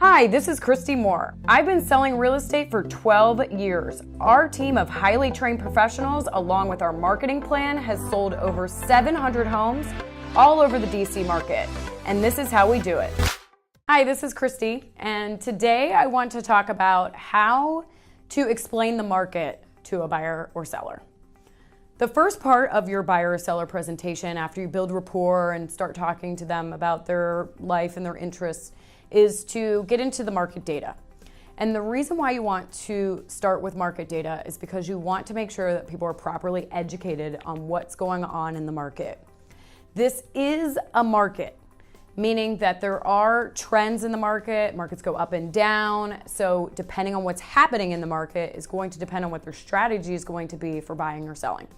Hi, this is Kristy Moore. I've been selling real estate for 12 years. Our team of highly trained professionals, along with our marketing plan, has sold over 700 homes all over the DC market. And this is how we do it. Hi, this is Kristy, and today I want to talk about how to explain the market to a buyer or seller. The first part of your buyer or seller presentation, after you build rapport and start talking to them about their life and their interests, is to get into the market data. And the reason why you want to start with market data is because you want to make sure that people are properly educated on what's going on in the market. This is a market, meaning that there are trends in the market. Markets go up and down. So depending on what's happening in the market is going to depend on what their strategy is going to be for buying or selling.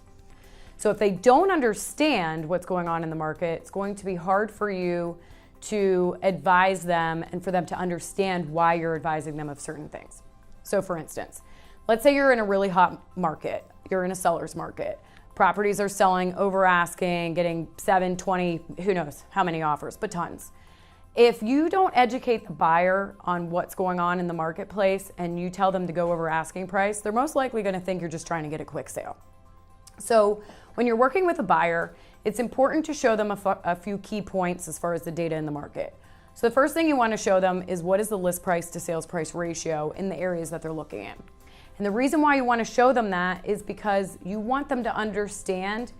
So if they don't understand what's going on in the market, it's going to be hard for you to advise them and for them to understand why you're advising them of certain things. So for instance, let's say you're in a really hot market. You're in a seller's market. Properties are selling over asking, getting 7, 20, who knows how many offers, but tons. If you don't educate the buyer on what's going on in the marketplace and you tell them to go over asking price, they're most likely going to think you're just trying to get a quick sale. So when you're working with a buyer, it's important to show them a few key points as far as the data in the market. So the first thing you want to show them is what is the list price to sales price ratio in the areas that they're looking in. And the reason why you want to show them that is because you want them to understand,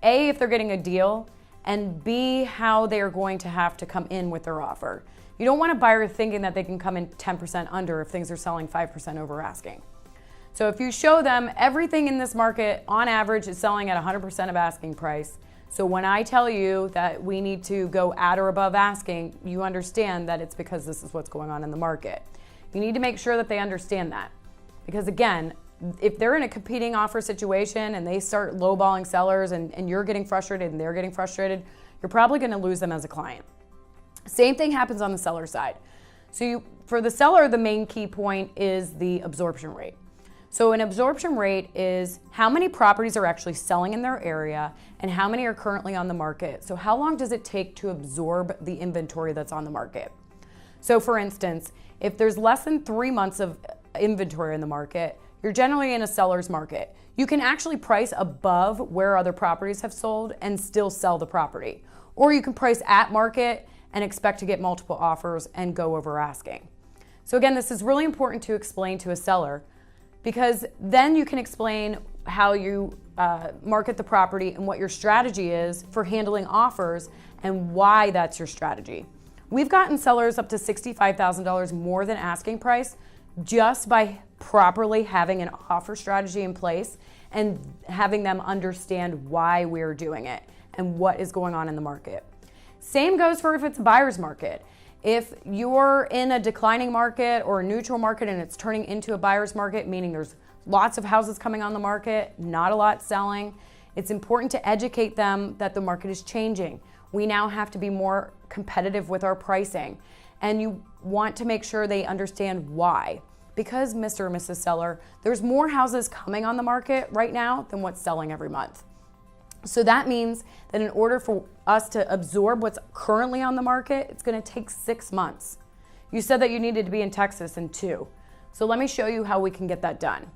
A, if they're getting a deal, and B, how they are going to have to come in with their offer. You don't want a buyer thinking that they can come in 10% under if things are selling 5% over asking. So if you show them everything in this market on average is selling at 100% of asking price, so when I tell you that we need to go at or above asking, you understand that it's because this is what's going on in the market. You need to make sure that they understand that. Because again, if they're in a competing offer situation and they start lowballing sellers and you're getting frustrated and they're getting frustrated, you're probably gonna lose them as a client. Same thing happens on the seller side. So for the seller, the main key point is the absorption rate. So an absorption rate is how many properties are actually selling in their area and how many are currently on the market. So how long does it take to absorb the inventory that's on the market? So for instance, if there's less than 3 months of inventory in the market, you're generally in a seller's market. You can actually price above where other properties have sold and still sell the property. Or you can price at market and expect to get multiple offers and go over asking. So again, this is really important to explain to a seller, because then you can explain how you market the property and what your strategy is for handling offers and why that's your strategy. We've gotten sellers up to $65,000 more than asking price just by properly having an offer strategy in place and having them understand why we're doing it and what is going on in the market. Same goes for if it's a buyer's market. If you're in a declining market or a neutral market and it's turning into a buyer's market, meaning there's lots of houses coming on the market, not a lot selling, it's important to educate them that the market is changing. We now have to be more competitive with our pricing. And you want to make sure they understand why. Because Mr. or Mrs. Seller, there's more houses coming on the market right now than what's selling every month. So that means that in order for us to absorb what's currently on the market, it's going to take 6 months. You said that you needed to be in Texas in 2. So let me show you how we can get that done.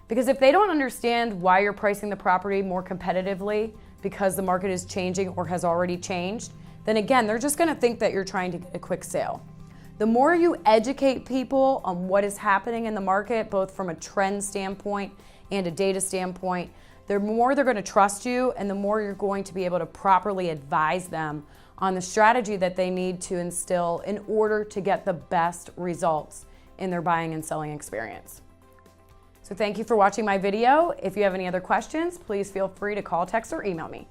Because if they don't understand why you're pricing the property more competitively because the market is changing or has already changed, then again, they're just going to think that you're trying to get a quick sale. The more you educate people on what is happening in the market, both from a trend standpoint and a data standpoint, the more they're going to trust you and the more you're going to be able to properly advise them on the strategy that they need to instill in order to get the best results in their buying and selling experience. So thank you for watching my video. If you have any other questions, please feel free to call, text, or email me.